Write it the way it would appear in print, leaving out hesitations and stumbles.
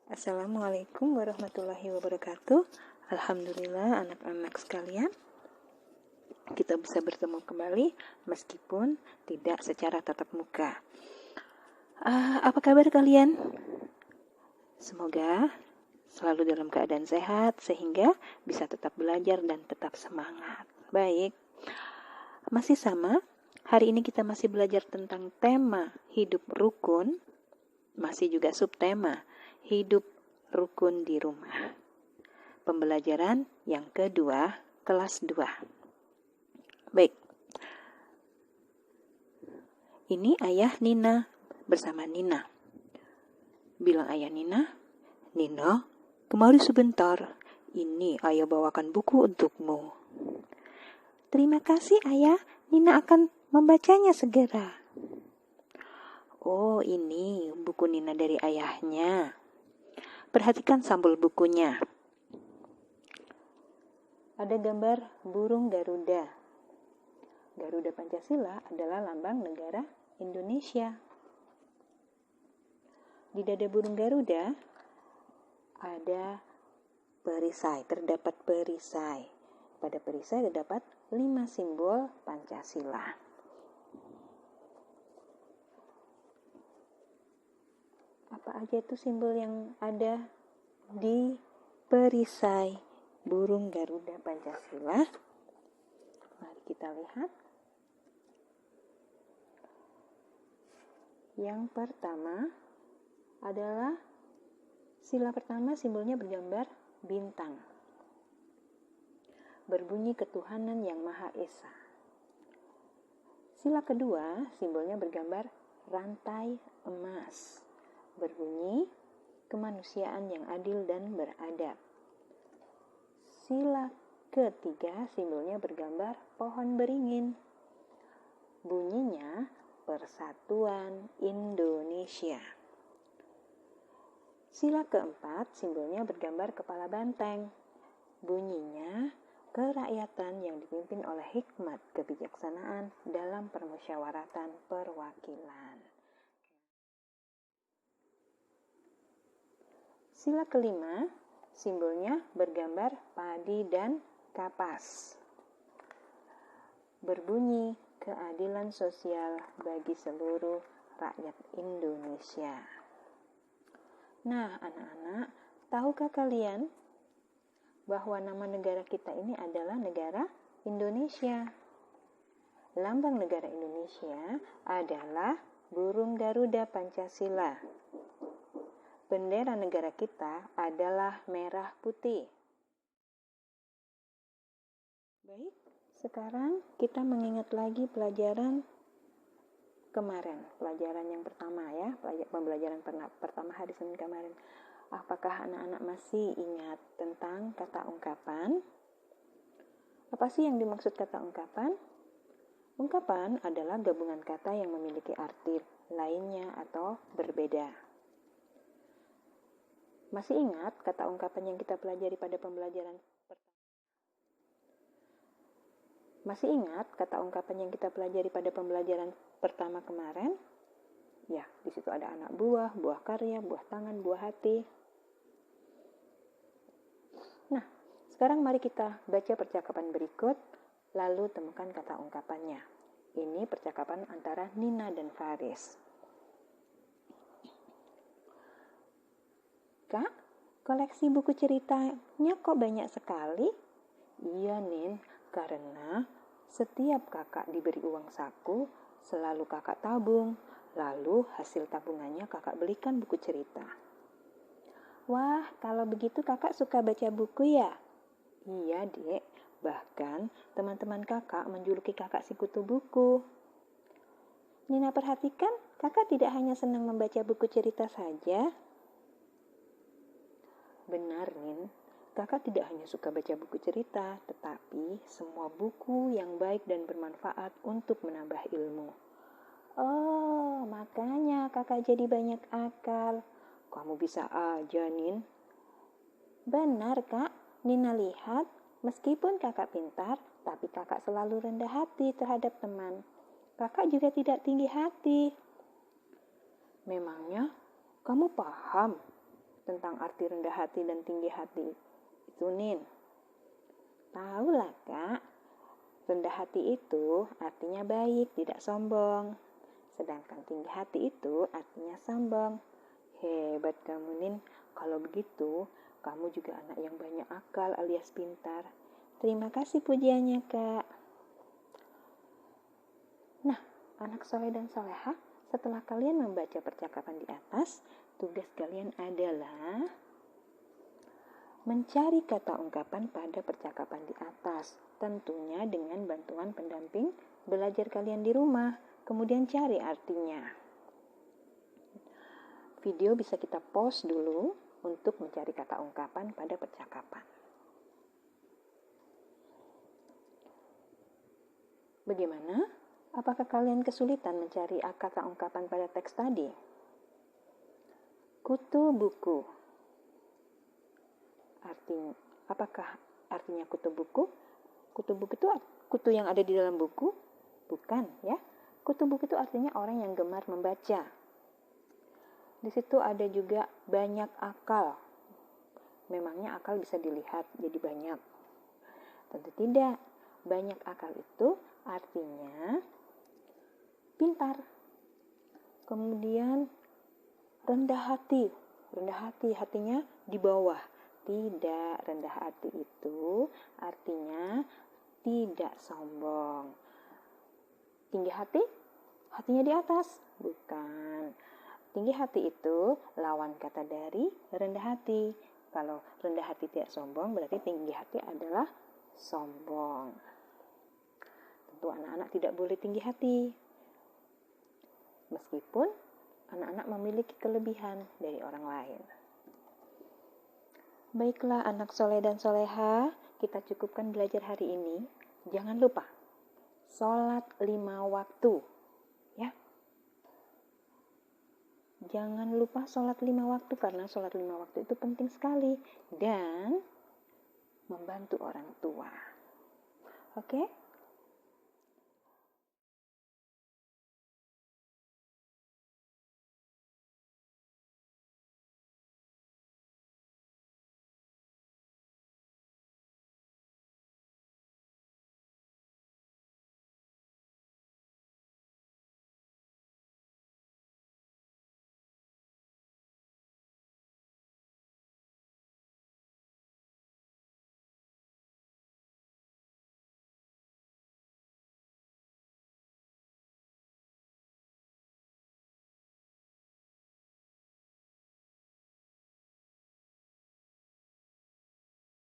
Assalamualaikum warahmatullahi wabarakatuh. Alhamdulillah anak-anak sekalian, kita bisa bertemu kembali meskipun tidak secara tatap muka. Apa kabar kalian? Semoga selalu dalam keadaan sehat sehingga bisa tetap belajar dan tetap semangat. Baik, masih sama. Hari ini kita masih belajar tentang tema hidup rukun, masih juga subtema hidup rukun di rumah. Pembelajaran yang kedua, kelas 2. Baik. Ini ayah Nina bersama Nina. Bilang ayah Nina, "Nina, kemari sebentar. Ini ayah bawakan buku untukmu." "Terima kasih ayah, Nina akan membacanya segera." "Oh, ini buku Nina dari ayahnya. Perhatikan sampul bukunya. Ada gambar burung Garuda. Garuda Pancasila adalah lambang negara Indonesia. Di dada burung Garuda ada perisai, terdapat perisai. Pada perisai terdapat 5 simbol Pancasila. Apa aja itu simbol yang ada di perisai burung Garuda Pancasila? Mari kita lihat. Yang pertama adalah sila pertama, simbolnya bergambar bintang. Berbunyi ketuhanan yang Maha Esa. Sila kedua, simbolnya bergambar rantai emas. Berbunyi kemanusiaan yang adil dan beradab. Sila ketiga, simbolnya bergambar pohon beringin. Bunyinya Persatuan Indonesia. Sila keempat, simbolnya bergambar kepala banteng. Bunyinya kerakyatan yang dipimpin oleh hikmat kebijaksanaan dalam permusyawaratan perwakilan. Sila kelima, simbolnya bergambar padi dan kapas. Berbunyi keadilan sosial bagi seluruh rakyat Indonesia. Nah, anak-anak, tahukah kalian bahwa nama negara kita ini adalah negara Indonesia? Lambang negara Indonesia adalah burung Garuda Pancasila. Bendera negara kita adalah merah putih. Baik, sekarang kita mengingat lagi pelajaran kemarin, pelajaran yang pertama ya, pembelajaran pertama hari Senin kemarin. Apakah anak-anak masih ingat tentang kata ungkapan? Apa sih yang dimaksud kata ungkapan? Ungkapan adalah gabungan kata yang memiliki arti lainnya atau berbeda. Masih ingat kata ungkapan yang kita pelajari pada pembelajaran pertama? Masih ingat kata ungkapan yang kita pelajari pada pembelajaran pertama kemarin? Ya, di situ ada anak buah, buah karya, buah tangan, buah hati. Nah, sekarang mari kita baca percakapan berikut, lalu temukan kata ungkapannya. Ini percakapan antara Nina dan Faris. "Kak, koleksi buku ceritanya kok banyak sekali?" "Iya, Nin, karena setiap kakak diberi uang saku, selalu kakak tabung. Lalu hasil tabungannya kakak belikan buku cerita." "Wah, kalau begitu kakak suka baca buku ya?" "Iya, Dek. Bahkan teman-teman kakak menjuluki kakak si kutu buku." "Nina perhatikan, kakak tidak hanya senang membaca buku cerita saja." "Benar, Nin. Kakak tidak hanya suka baca buku cerita, tetapi semua buku yang baik dan bermanfaat untuk menambah ilmu." "Oh, makanya kakak jadi banyak akal." "Kamu bisa aja, Nin." "Benar, Kak. Nina lihat, meskipun kakak pintar, tapi kakak selalu rendah hati terhadap teman. Kakak juga tidak tinggi hati." "Memangnya kamu paham tentang arti rendah hati dan tinggi hati itu, Nin? Tahu lah, Kak. Rendah hati itu artinya baik, tidak sombong. Sedangkan tinggi hati itu artinya sombong. Hebat kamu, Nin. Kalau begitu, kamu juga anak yang banyak akal alias pintar. Terima kasih pujiannya, Kak. Nah, anak soleh dan soleha, setelah kalian membaca percakapan di atas, tugas kalian adalah mencari kata ungkapan pada percakapan di atas, tentunya dengan bantuan pendamping belajar kalian di rumah, kemudian cari artinya. Video bisa kita pause dulu untuk mencari kata ungkapan pada percakapan. Bagaimana? Apakah kalian kesulitan mencari kata ungkapan pada teks tadi? Kutu buku. Apakah artinya kutu buku? Kutu buku itu kutu yang ada di dalam buku? Bukan, ya. Kutu buku itu artinya orang yang gemar membaca. Di situ ada juga banyak akal. Memangnya akal bisa dilihat jadi banyak? Tentu tidak. Banyak akal itu artinya pintar. Kemudian rendah hati. Rendah hati, hatinya di bawah. Tidak, rendah hati itu artinya tidak sombong. Tinggi hati, hatinya di atas. Bukan. Tinggi hati itu lawan kata dari rendah hati. Kalau rendah hati tidak sombong, berarti tinggi hati adalah sombong. Tentu anak-anak tidak boleh tinggi hati. Meskipun anak-anak memiliki kelebihan dari orang lain. Baiklah anak soleh dan soleha, kita cukupkan belajar hari ini. Jangan lupa, sholat 5 waktu. Ya. Jangan lupa sholat 5 waktu, karena sholat 5 waktu itu penting sekali. Dan membantu orang tua. Oke?